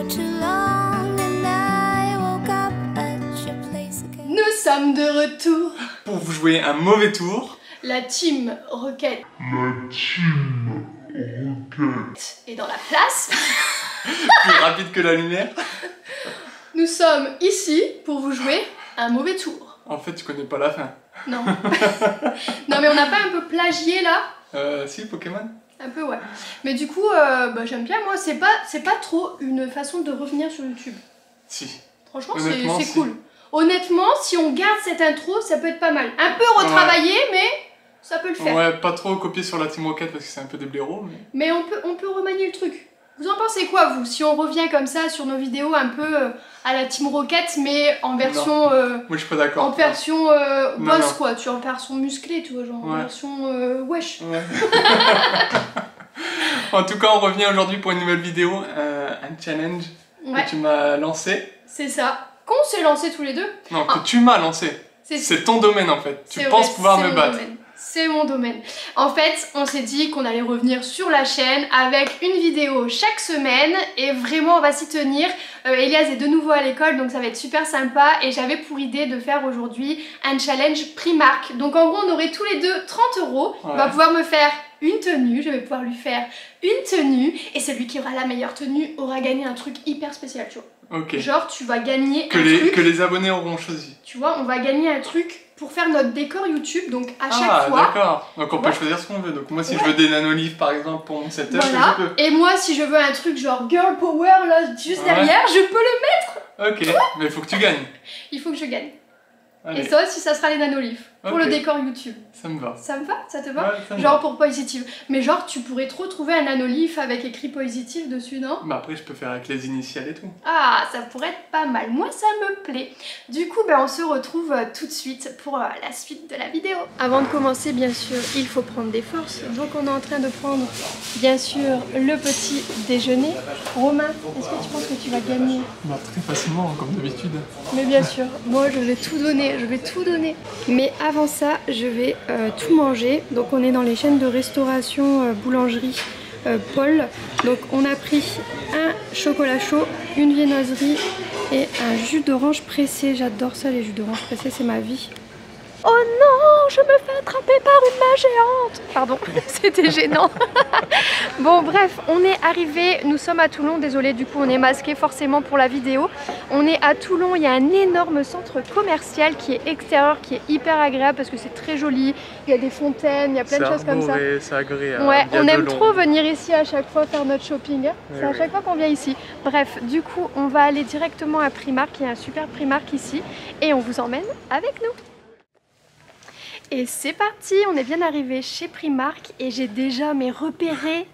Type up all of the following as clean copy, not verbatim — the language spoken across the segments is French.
Nous sommes de retour pour vous jouer un mauvais tour. La team Rocket est dans la place. Plus rapide que la lumière. Nous sommes ici pour vous jouer un mauvais tour. En fait, tu connais pas la fin. Non. Non, mais on n'a pas un peu plagié là? Si, Pokémon. Un peu, ouais. Mais du coup, j'aime bien, moi, c'est pas trop une façon de revenir sur YouTube. Si. Franchement, c'est cool. Honnêtement, si on garde cette intro, ça peut être pas mal. Un peu retravaillé, mais ça peut le faire. Ouais, pas trop copier sur la Team Rocket parce que c'est un peu des blaireaux. Mais on peut remanier le truc. Vous en pensez quoi, vous? Si on revient comme ça sur nos vidéos un peu à la Team Rocket, mais en version... moi, je suis pas d'accord. En version boss, quoi. Tu vois, en version musclée, tu vois, genre en version wesh. Ouais. En tout cas, on revient aujourd'hui pour une nouvelle vidéo, un challenge que tu m'as lancé. C'est ça. Qu'on s'est lancé tous les deux. Non, que tu m'as lancé. C'est ton domaine en fait. Tu penses pouvoir me battre. C'est mon domaine. En fait, on s'est dit qu'on allait revenir sur la chaîne avec une vidéo chaque semaine et vraiment on va s'y tenir. Elias est de nouveau à l'école donc ça va être super sympa et j'avais pour idée de faire aujourd'hui un challenge Primark. Donc en gros on aurait tous les deux 30 €. Il va pouvoir me faire une tenue, je vais pouvoir lui faire une tenue et celui qui aura la meilleure tenue aura gagné un truc hyper spécial, tu vois. Ok. Genre tu vas gagner un truc que les abonnés auront choisi. Tu vois, on va gagner un truc pour faire notre décor YouTube, donc à chaque fois... Ah d'accord, donc on peut choisir ce qu'on veut. Donc moi si je veux des nanolivres par exemple pour mon setup, voilà. je peux. Et moi si je veux un truc genre girl power là juste derrière, je peux le mettre. Ok, mais il faut que tu gagnes. Il faut que je gagne. Allez. Et ça aussi ça sera les nanolivres pour le décor YouTube. Ça me va. Ça me va? Ça te va? Ouais, ça me genre va. Pour Positive. Mais genre tu pourrais trop trouver un nanolif avec écrit Positive dessus, non? Bah après je peux faire avec les initiales et tout. Ah, ça pourrait être pas mal. Moi ça me plaît. Du coup on se retrouve tout de suite pour la suite de la vidéo. Avant de commencer bien sûr il faut prendre des forces. Donc on est en train de prendre bien sûr le petit déjeuner. Romain, est-ce que tu penses que tu vas gagner? Bah très facilement comme d'habitude. Mais bien sûr, moi je vais tout donner, je vais tout donner. Mais avant ça, je vais tout manger. Donc on est dans les chaînes de restauration boulangerie Paul. Donc on a pris un chocolat chaud, une viennoiserie et un jus d'orange pressé. J'adore ça les jus d'orange pressés, c'est ma vie. Oh non, je me fais attraper par une main géante. Pardon, c'était gênant. Bon bref, on est arrivé, nous sommes à Toulon, désolé du coup on est masqué forcément pour la vidéo. On est à Toulon, il y a un énorme centre commercial qui est extérieur, qui est hyper agréable parce que c'est très joli. Il y a des fontaines, il y a plein de choses comme ça. C'est agréable. Ouais, on aime trop venir ici à chaque fois faire notre shopping. C'est à chaque fois qu'on vient ici. Bref, du coup on va aller directement à Primark, il y a un super Primark ici et on vous emmène avec nous. Et c'est parti, on est bien arrivé chez Primark et j'ai déjà repéré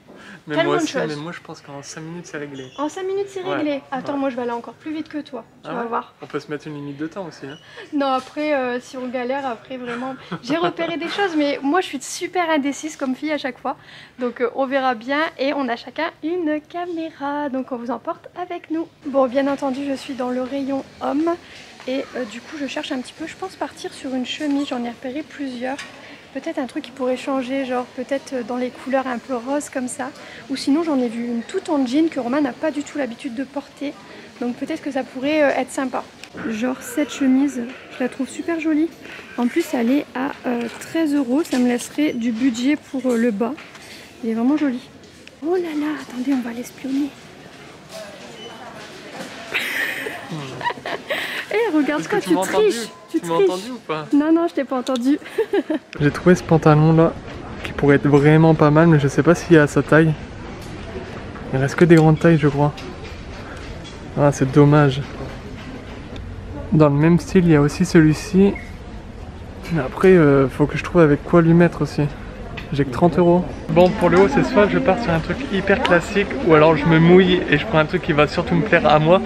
tellement de choses. Mais moi je pense qu'en 5 minutes c'est réglé. En 5 minutes c'est réglé. Attends, moi je vais aller encore plus vite que toi, tu vas voir. On peut se mettre une limite de temps aussi. Hein. Non, après si on galère, après vraiment... J'ai repéré des choses mais moi je suis super indécise comme fille à chaque fois. Donc on verra bien et on a chacun une caméra, donc on vous emporte avec nous. Bon, bien entendu je suis dans le rayon homme. Et du coup je cherche un petit peu, je pense partir sur une chemise, j'en ai repéré plusieurs. Peut-être un truc qui pourrait changer, genre peut-être dans les couleurs un peu roses comme ça. Ou sinon j'en ai vu une toute en jean que Romain n'a pas du tout l'habitude de porter. Donc peut-être que ça pourrait être sympa. Genre cette chemise, je la trouve super jolie. En plus elle est à 13 €, ça me laisserait du budget pour le bas. Elle est vraiment jolie. Oh là là, attendez, on va l'espionner. Eh, regarde quoi, tu triches. Tu m'as entendu ou pas? Non, non, je t'ai pas entendu. J'ai trouvé ce pantalon là qui pourrait être vraiment pas mal, mais je sais pas s'il y a sa taille. Il reste que des grandes tailles, je crois. Ah, c'est dommage. Dans le même style, il y a aussi celui-ci. Mais après, faut que je trouve avec quoi lui mettre aussi. J'ai que 30 €. Bon, pour le haut, c'est soit je pars sur un truc hyper classique, ou alors je me mouille et je prends un truc qui va surtout me plaire à moi.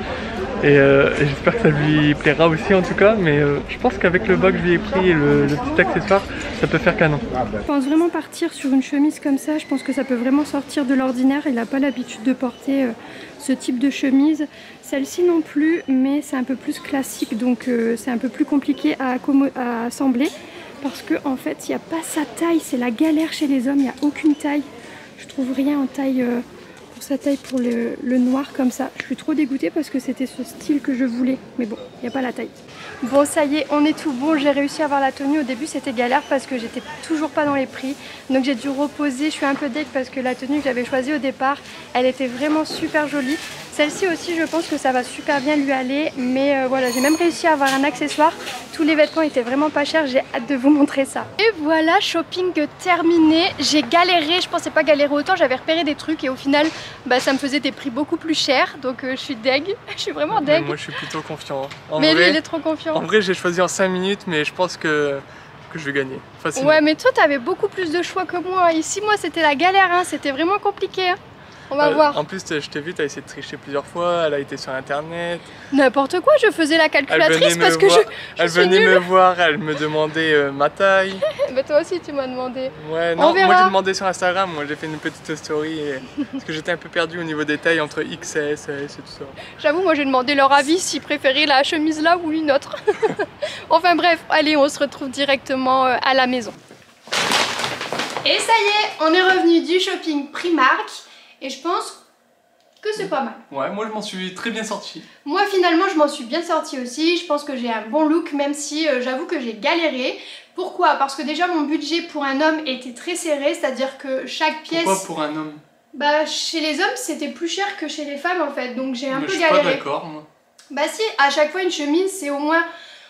Et j'espère que ça lui plaira aussi en tout cas, mais je pense qu'avec le bas que je lui ai pris et le petit accessoire, ça peut faire canon. Je pense vraiment partir sur une chemise comme ça, je pense que ça peut vraiment sortir de l'ordinaire. Il n'a pas l'habitude de porter ce type de chemise. Celle-ci non plus, mais c'est un peu plus classique, donc c'est un peu plus compliqué à assembler. Parce qu'en fait, il n'y a pas sa taille, c'est la galère chez les hommes, il n'y a aucune taille. Je trouve rien en taille sur sa taille pour le noir comme ça. Je suis trop dégoûtée parce que c'était ce style que je voulais. Mais bon, il n'y a pas la taille. Bon, ça y est, on est tout bon. J'ai réussi à avoir la tenue. Au début, c'était galère parce que j'étais toujours pas dans les prix. Donc j'ai dû reposer. Je suis un peu deg parce que la tenue que j'avais choisie au départ, elle était vraiment super jolie. Celle-ci aussi, je pense que ça va super bien lui aller. Mais voilà, j'ai même réussi à avoir un accessoire. Tous les vêtements étaient vraiment pas chers. J'ai hâte de vous montrer ça. Et voilà, shopping terminé. J'ai galéré. Je pensais pas galérer autant. J'avais repéré des trucs et au final, bah, ça me faisait des prix beaucoup plus chers. Donc je suis deg. Je suis vraiment deg. Moi, je suis plutôt confiant. Mais lui, il est trop confiant. En vrai, j'ai choisi en 5 minutes, mais je pense que je vais gagner facilement. Ouais, mais toi, t'avais beaucoup plus de choix que moi. Ici, moi, c'était la galère. Hein. C'était vraiment compliqué. Hein. On va voir. En plus, je t'ai vu, t'as essayé de tricher plusieurs fois, elle a été sur internet. N'importe quoi, je faisais la calculatrice parce que elle venait me voir, elle me demandait ma taille. Mais toi aussi, tu m'as demandé. Ouais, non, moi j'ai demandé sur Instagram, moi j'ai fait une petite story parce que j'étais un peu perdu au niveau des tailles entre XS, S et tout ça. J'avoue, moi j'ai demandé leur avis s'ils préféraient la chemise là ou une autre. Enfin bref, allez, on se retrouve directement à la maison. Et ça y est, on est revenu du shopping Primark. Et je pense que c'est pas mal. Ouais, moi je m'en suis très bien sortie. Moi finalement je m'en suis bien sortie aussi. Je pense que j'ai un bon look même si j'avoue que j'ai galéré. Pourquoi? Parce que déjà mon budget pour un homme était très serré. C'est-à-dire que chaque pièce... Pourquoi pour un homme? Bah chez les hommes c'était plus cher que chez les femmes en fait. Donc j'ai un peu galéré. Je suis pas d'accord moi. Bah si, à chaque fois une chemise c'est au moins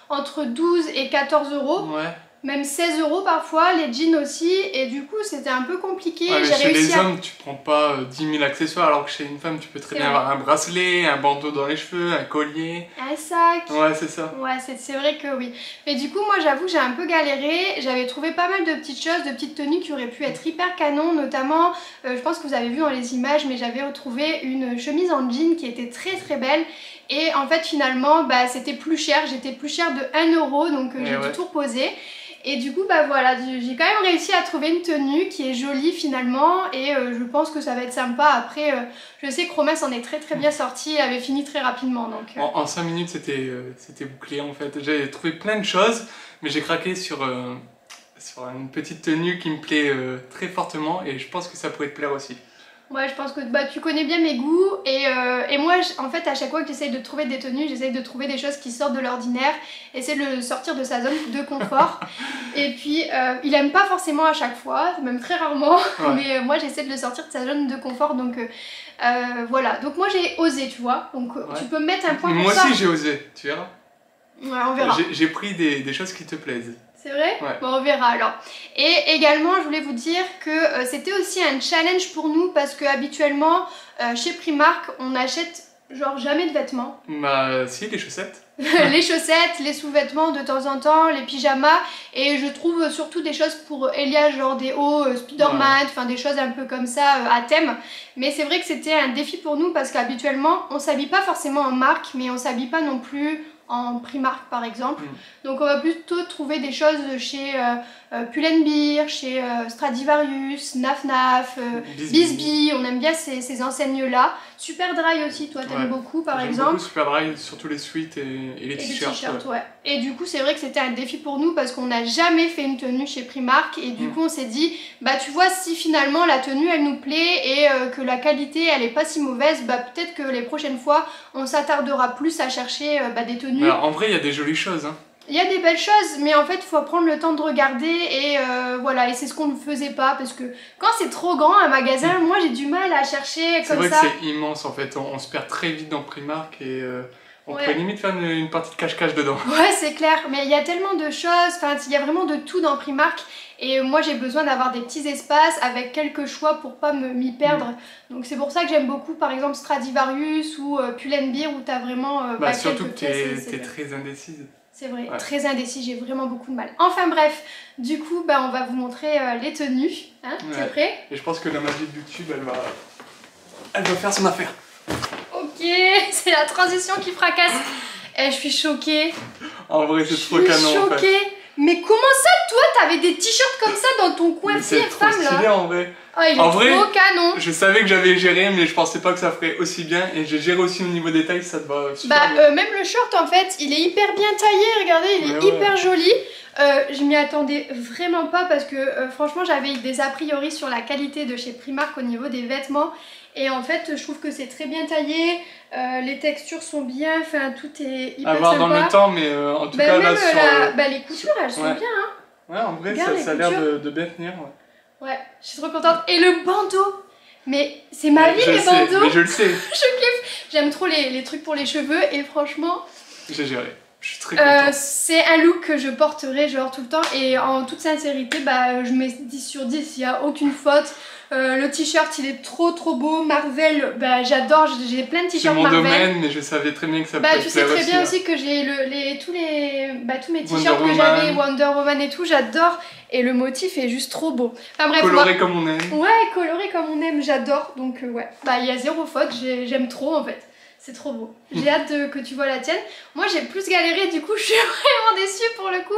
entre 12 et 14 euros. Ouais. Même 16 euros parfois, les jeans aussi, et du coup c'était un peu compliqué. Ouais, mais chez les hommes, tu prends pas 10 000 accessoires, alors que chez une femme, tu peux très bien avoir un bracelet, un bandeau dans les cheveux, un collier. Un sac. Ouais, c'est ça. Ouais, c'est vrai que oui. Mais du coup, moi j'avoue que j'ai un peu galéré. J'avais trouvé pas mal de petites choses, de petites tenues qui auraient pu être hyper canon, notamment, je pense que vous avez vu dans les images, mais j'avais retrouvé une chemise en jean qui était très très belle. Et en fait, finalement, bah, c'était plus cher. J'étais plus cher de 1 euro, donc j'ai dû tout reposer. Et du coup bah voilà, j'ai quand même réussi à trouver une tenue qui est jolie finalement et je pense que ça va être sympa. Après je sais que Romain s'en est très bien sorti, elle avait fini très rapidement donc... En 5 minutes c'était bouclé en fait. J'ai trouvé plein de choses mais j'ai craqué sur une petite tenue qui me plaît très fortement et je pense que ça pourrait te plaire aussi. Ouais, je pense que bah, tu connais bien mes goûts et moi en fait à chaque fois que j'essaye de trouver des tenues, j'essaye de trouver des choses qui sortent de l'ordinaire, essayer de le sortir de sa zone de confort. Et puis il aime pas forcément à chaque fois, même très rarement, ouais. Mais moi j'essaie de le sortir de sa zone de confort donc voilà. Donc moi j'ai osé, tu vois, donc ouais. Tu peux me mettre un point pour ça. Moi aussi j'ai osé, tu verras. Ouais, on verra. J'ai pris des choses qui te plaisent. C'est vrai? Ouais. Bon, on verra alors. Et également, je voulais vous dire que c'était aussi un challenge pour nous parce que habituellement, chez Primark, on n'achète genre jamais de vêtements. Bah si, les chaussettes. Les chaussettes, les sous-vêtements de temps en temps, les pyjamas. Et je trouve surtout des choses pour Elia, genre des hauts Spider-Man, enfin des choses un peu comme ça à thème. Mais c'est vrai que c'était un défi pour nous parce qu'habituellement, on s'habille pas forcément en marque, mais on s'habille pas non plus en Primark par exemple. Donc on va plutôt trouver des choses chez Pull&Bear, chez Stradivarius, Naf Naf, Bisbee, on aime bien ces enseignes là. Superdry aussi, toi t'aimes beaucoup par exemple. Beaucoup Superdry, surtout les suites et les t-shirts. Ouais. Et du coup c'est vrai que c'était un défi pour nous parce qu'on n'a jamais fait une tenue chez Primark et du coup on s'est dit, bah tu vois si finalement la tenue elle nous plaît et que la qualité elle est pas si mauvaise, bah peut-être que les prochaines fois on s'attardera plus à chercher des tenues. Alors, en vrai il y a des jolies choses hein. Il y a des belles choses, mais en fait, il faut prendre le temps de regarder et voilà, et c'est ce qu'on ne faisait pas parce que quand c'est trop grand un magasin, moi j'ai du mal à chercher comme ça. C'est vrai que c'est immense en fait, on se perd très vite dans Primark et on pourrait limite faire une partie de cache-cache dedans. Ouais, c'est clair, mais il y a tellement de choses, enfin, il y a vraiment de tout dans Primark et moi j'ai besoin d'avoir des petits espaces avec quelques choix pour pas m'y perdre. Donc c'est pour ça que j'aime beaucoup par exemple Stradivarius ou Pull&Bear où t'as vraiment surtout que t'es très indécise. C'est vrai, très indécis, j'ai vraiment beaucoup de mal. Enfin bref, du coup, on va vous montrer les tenues. Hein, t'es prêt? Et je pense que la magie de YouTube, elle va faire son affaire. Ok, c'est la transition qui fracasse. Je suis choquée. En vrai, c'est trop canon. Je suis choquée. En fait. Mais comment ça, toi, t'avais des t-shirts comme ça dans ton coin fille et femme là? C'est trop stylé en vrai. Oh, il est trop canon. Je savais que j'avais géré, mais je pensais pas que ça ferait aussi bien. Et j'ai géré aussi au niveau des tailles, ça te va super bien. Même le short en fait, il est hyper bien taillé, regardez, il est hyper joli. Je m'y attendais vraiment pas parce que franchement j'avais eu des a priori sur la qualité de chez Primark au niveau des vêtements. Et en fait je trouve que c'est très bien taillé, les textures sont bien, enfin tout est hyper à voir sympa. dans le temps, mais en tout cas là sur... les coutures elles sont bien hein. Ouais, en vrai regarde, ça a l'air de bien tenir. Ouais, je suis trop contente. Et le bandeau, mais c'est ma vie les bandeaux. Mais je le sais. Je kiffe. J'aime trop les trucs pour les cheveux et franchement... J'ai géré. Je suis très contente. C'est un look que je porterai genre tout le temps et en toute sincérité, je mets 10 sur 10, il n'y a aucune faute. Le t-shirt il est trop beau, Marvel, j'adore, j'ai plein de t-shirts Marvel. C'est mon domaine, mais je savais très bien que ça pouvait tu sais très bien aussi que j'ai tous mes t-shirts que j'avais, Wonder Woman et tout, j'adore. Et le motif est juste trop beau. Enfin bref, coloré comme on aime. Ouais, coloré comme on aime, j'adore. Donc ouais, il y a zéro faute, j'aime trop en fait. C'est trop beau. J'ai hâte que tu vois la tienne. Moi j'ai plus galéré, du coup je suis vraiment déçue pour le coup.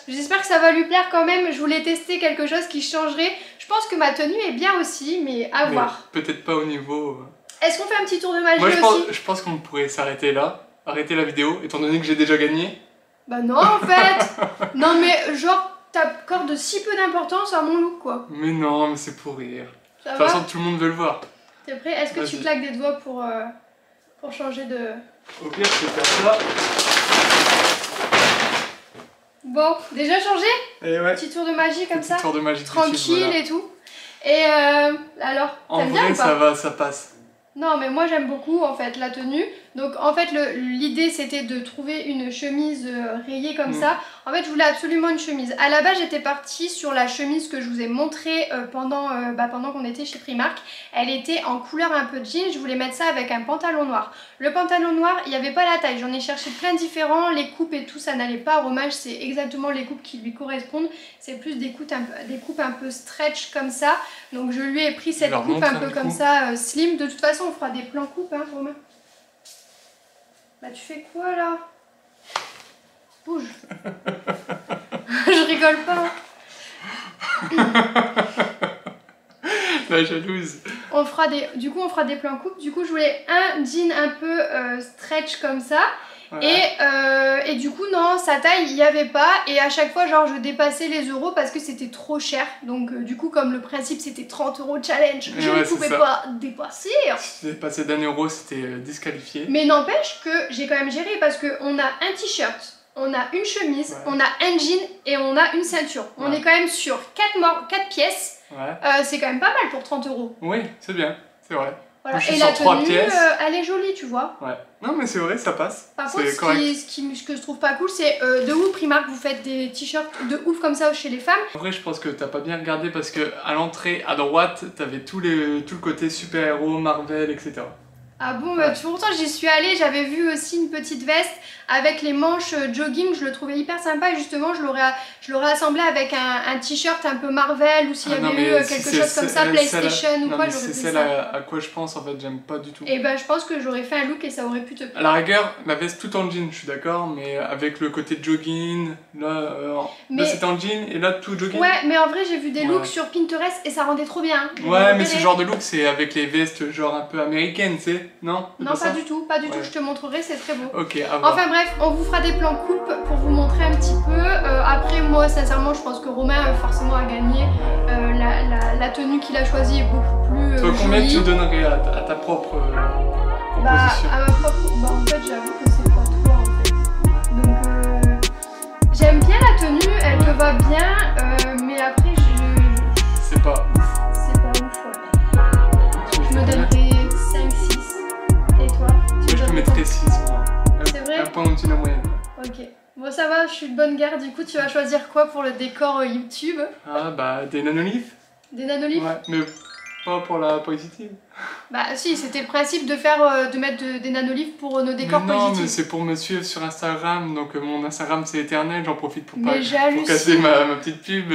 J'espère que ça va lui plaire quand même. Je voulais tester quelque chose qui changerait. Je pense que ma tenue est bien aussi, mais à voir. Peut-être pas au niveau... Est-ce qu'on fait un petit tour de magie Moi, aussi? je pense qu'on pourrait s'arrêter là, arrêter la vidéo, étant donné que j'ai déjà gagné. Bah non en fait. Non mais genre t'accordes si peu d'importance à mon look quoi. Mais non, mais c'est pour rire. Ça de va? toute façon tout le monde veut le voir. T'es prêt? Est-ce que tu claques des doigts pour changer de... Au pire je vais faire ça. Bon, déjà changé? Et ouais. Petit tour de magie comme ça? Tour de magie tranquille voilà. Et tout. Et alors, en vrai bien, ça va, ça passe. Non mais moi j'aime beaucoup en fait la tenue. Donc en fait l'idée c'était de trouver une chemise rayée comme ça. En fait je voulais absolument une chemise. À la base j'étais partie sur la chemise que je vous ai montrée pendant qu'on était chez Primark. Elle était en couleur un peu jean, je voulais mettre ça avec un pantalon noir. Le pantalon noir il n'y avait pas la taille, j'en ai cherché plein différents. Les coupes et tout ça n'allait pas. Romage c'est exactement les coupes qui lui correspondent. C'est plus des coupes un peu stretch comme ça. Donc je lui ai pris cette coupe un peu comme ça slim. De toute façon on fera des plans coupes hein Romain. Bah tu fais quoi là? Bouge. Je rigole pas. La jalouse. Du coup on fera des plans coupes. Du coup je voulais un jean un peu stretch comme ça. Voilà. Et du coup non, sa taille il n'y avait pas et à chaque fois genre je dépassais les euros parce que c'était trop cher. Donc du coup comme le principe c'était 30 € challenge, je ne pouvais pas dépasser. Si tu dépassais d'1 € c'était disqualifié. Mais n'empêche que j'ai quand même géré parce qu'on a un t-shirt, on a une chemise, on a un jean et on a une ceinture. On est quand même sur 4 pièces. C'est quand même pas mal pour 30 €. Oui, c'est bien, c'est vrai. Voilà. Et la tenue, elle est jolie, tu vois. Ouais. Non mais c'est vrai, ça passe. Par contre, ce que je trouve pas cool, c'est de ouf Primark, vous faites des t-shirts de ouf comme ça chez les femmes. En vrai, je pense que t'as pas bien regardé parce que à l'entrée, à droite, t'avais tout le côté super-héros, Marvel, etc. Ah bon, pourtant j'y suis allée, j'avais vu aussi une petite veste avec les manches jogging, je le trouvais hyper sympa et justement je l'aurais assemblé avec un t-shirt un peu Marvel ou s'il y avait eu quelque chose comme ça, PlayStation ou quoi, j'aurais fait ça. C'est celle à quoi je pense en fait, j'aime pas du tout. Et ben je pense que j'aurais fait un look et ça aurait pu te plaire. À la rigueur, la veste tout en jean, je suis d'accord, mais avec le côté jogging, là c'était en jean et là tout jogging. Ouais, mais en vrai j'ai vu des looks sur Pinterest et ça rendait trop bien. Ouais, mais ce genre de look c'est avec les vestes genre un peu américaines, tu sais. Non, pas du tout, je te montrerai, c'est très beau. Ok, à voir. Enfin bref, on vous fera des plans coupes pour vous montrer un petit peu. Après moi sincèrement je pense que Romain forcément a gagné. La tenue qu'il a choisie est beaucoup plus Toi, combien tu donnerais à ta propre composition? À ma propre... en fait j'avoue que c'est pas toi en fait. Donc j'aime bien la tenue, elle me va bien, mais après c'est pas ouf. C'est pas ouf, ouais. Je me donnerais 5-6. Et toi? Je te mettrais 6 moi. C'est vrai? Un point au-dessus de la moyenne. Ok. Bon ça va, je suis de bonne guerre, du coup tu vas choisir quoi pour le décor YouTube? Ah bah des nanoliths. Des nanoliths? Ouais, mais pas pour la positive. Bah si, c'était le principe de mettre des nanoliths pour nos décors positifs. Non, mais c'est pour me suivre sur Instagram, donc mon Instagram c'est éternel, j'en profite pour casser ma petite pub.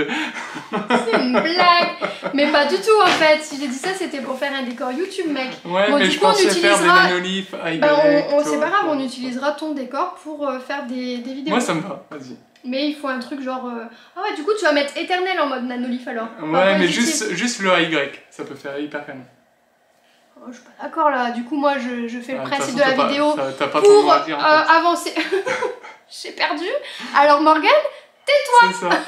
C'est une blague. Mais pas du tout en fait, si j'ai dit ça c'était pour faire un décor YouTube mec. Ouais, bon, mais je pensais faire des nanoliths c'est pas grave, on utilisera ton décor pour faire des vidéos. Moi ça me va, vas-y. Mais il faut un truc genre... Ah ouais, du coup tu vas mettre éternel en mode nanolith alors. Ouais, mais juste le AY, ça peut faire hyper calme. Oh, je suis pas d'accord là, du coup moi je fais le principe de la vidéo pas pour à dire, avancer. J'ai perdu. Alors Morgane, Tais-toi. C'est ça.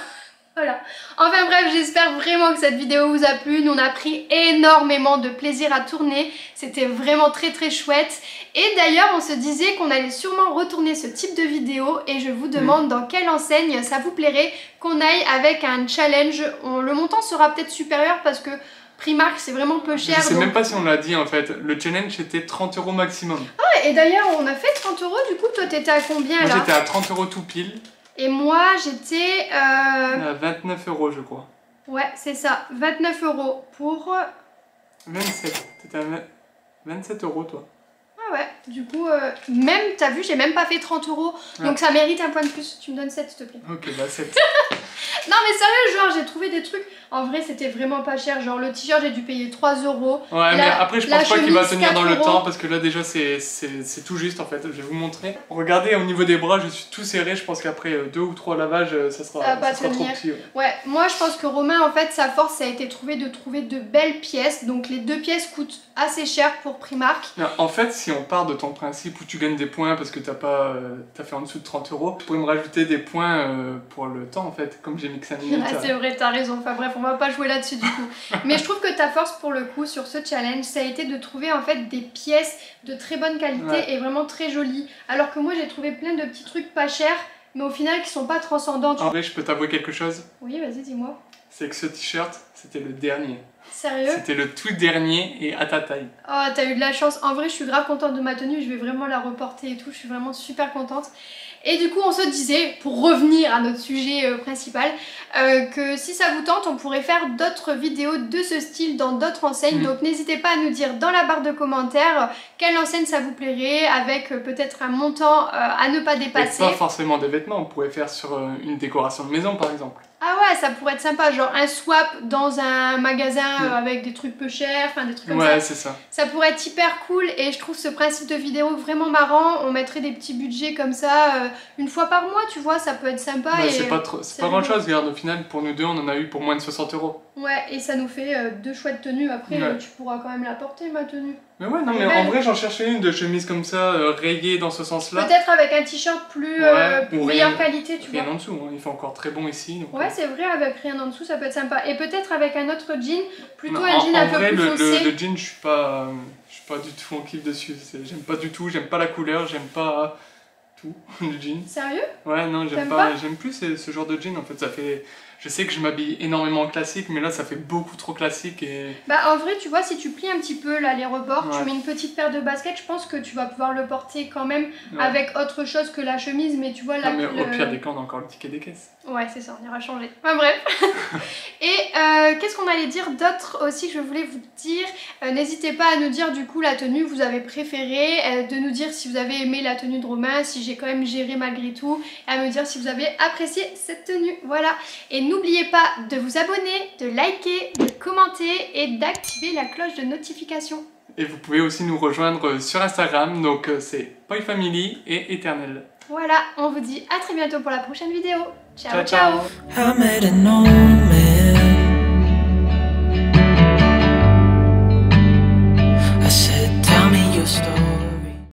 Voilà. Enfin bref, j'espère vraiment que cette vidéo vous a plu. Nous on a pris énormément de plaisir à tourner. C'était vraiment très très chouette. Et d'ailleurs on se disait qu'on allait sûrement retourner ce type de vidéo. Et je vous demande dans quelle enseigne ça vous plairait qu'on aille avec un challenge. Le montant sera peut-être supérieur parce que Primark c'est vraiment peu cher. Je sais même pas si on l'a dit en fait. Le challenge c'était 30 € maximum. Ah et d'ailleurs on a fait 30 €. Du coup toi t'étais à combien là? Moi j'étais à 30 € tout pile. Et moi j'étais À 29 € je crois. Ouais c'est ça, 29 € pour... 27, t'étais à 27 € toi. Ah ouais, du coup, même, t'as vu, j'ai même pas fait 30 €, Ouais. donc ça mérite un point de plus. Tu me donnes 7 s'il te plaît. Ok, bah 7. Non mais sérieux, genre j'ai trouvé des trucs, en vrai c'était vraiment pas cher, genre le t-shirt j'ai dû payer 3 €. Ouais, mais après je pense pas qu'il va tenir dans le 4 temps parce que là déjà c'est tout juste en fait. Je vais vous montrer. Regardez au niveau des bras, je suis tout serré. Je pense qu'après 2 ou 3 lavages, ça sera trop petit. Ouais, moi je pense que Romain en fait sa force ça a été de trouver de belles pièces, donc les 2 pièces coûtent assez cher pour Primark. Non, en fait, si on part de ton principe où tu gagnes des points parce que t'as fait en dessous de 30 €, tu pourrais me rajouter des points pour le temps en fait, comme j'ai mis que 5 minutes. Ouais, c'est vrai, t'as raison. Enfin bref, on va pas jouer là-dessus du coup. Mais je trouve que ta force pour le coup sur ce challenge, ça a été de trouver en fait des pièces de très bonne qualité et vraiment très jolies. Alors que moi j'ai trouvé plein de petits trucs pas chers, mais au final qui sont pas transcendants. En vrai, je peux t'avouer quelque chose? Oui, vas-y, dis-moi. C'est que ce t-shirt, c'était le dernier. Sérieux? C'était le tout dernier et à ta taille. Oh, t'as eu de la chance. En vrai, je suis grave contente de ma tenue. Je vais vraiment la reporter et tout. Je suis vraiment super contente. Et du coup, on se disait, pour revenir à notre sujet principal, que si ça vous tente, on pourrait faire d'autres vidéos de ce style dans d'autres enseignes. Donc n'hésitez pas à nous dire dans la barre de commentaires quelle enseigne ça vous plairait, avec peut-être un montant à ne pas dépasser. Et pas forcément des vêtements, on pourrait faire sur une décoration de maison par exemple. Ah ouais, ça pourrait être sympa, genre un swap dans un magasin avec des trucs peu chers, enfin des trucs comme ça. Ouais, c'est ça. Ça pourrait être hyper cool et je trouve ce principe de vidéo vraiment marrant. On mettrait des petits budgets comme ça une fois par mois, tu vois, ça peut être sympa. Ouais, c'est pas grand chose, regarde, au final pour nous deux on en a eu pour moins de 60 €. Ouais, et ça nous fait 2 chouettes tenues. Après, tu pourras quand même la porter, ma tenue. Mais ouais, non, mais en vrai, j'en cherchais une de chemise comme ça, rayée dans ce sens-là. Peut-être avec un t-shirt plus meilleure qualité, tu vois. Rien en dessous, hein. Il fait encore très bon ici. Donc ouais, c'est vrai, avec rien en dessous, ça peut être sympa. Et peut-être avec un autre jean, plutôt un jean un peu plus foncé. Le jean, je suis pas du tout en kiff dessus. J'aime pas du tout, j'aime pas la couleur, j'aime pas tout du jean. Sérieux? Ouais, non, j'aime plus ce genre de jean en fait. Ça fait. Je sais que je m'habille énormément en classique, mais là ça fait beaucoup trop classique et... Bah en vrai tu vois, si tu plies un petit peu là les rebords, tu mets une petite paire de baskets, je pense que tu vas pouvoir le porter quand même avec autre chose que la chemise, mais tu vois là... mais au pire des cas on a encore le ticket des caisses. Ouais c'est ça, on ira changer. Enfin bref. Et qu'est-ce qu'on allait dire d'autre aussi que je voulais vous dire? N'hésitez pas à nous dire du coup la tenue que vous avez préférée, de nous dire si vous avez aimé la tenue de Romain, si j'ai quand même géré malgré tout, et à me dire si vous avez apprécié cette tenue, voilà. Et n'oubliez pas de vous abonner, de liker, de commenter et d'activer la cloche de notification. Et vous pouvez aussi nous rejoindre sur Instagram, donc c'est PoyFamily et Eternel. Voilà, on vous dit à très bientôt pour la prochaine vidéo. Ciao ciao, ciao.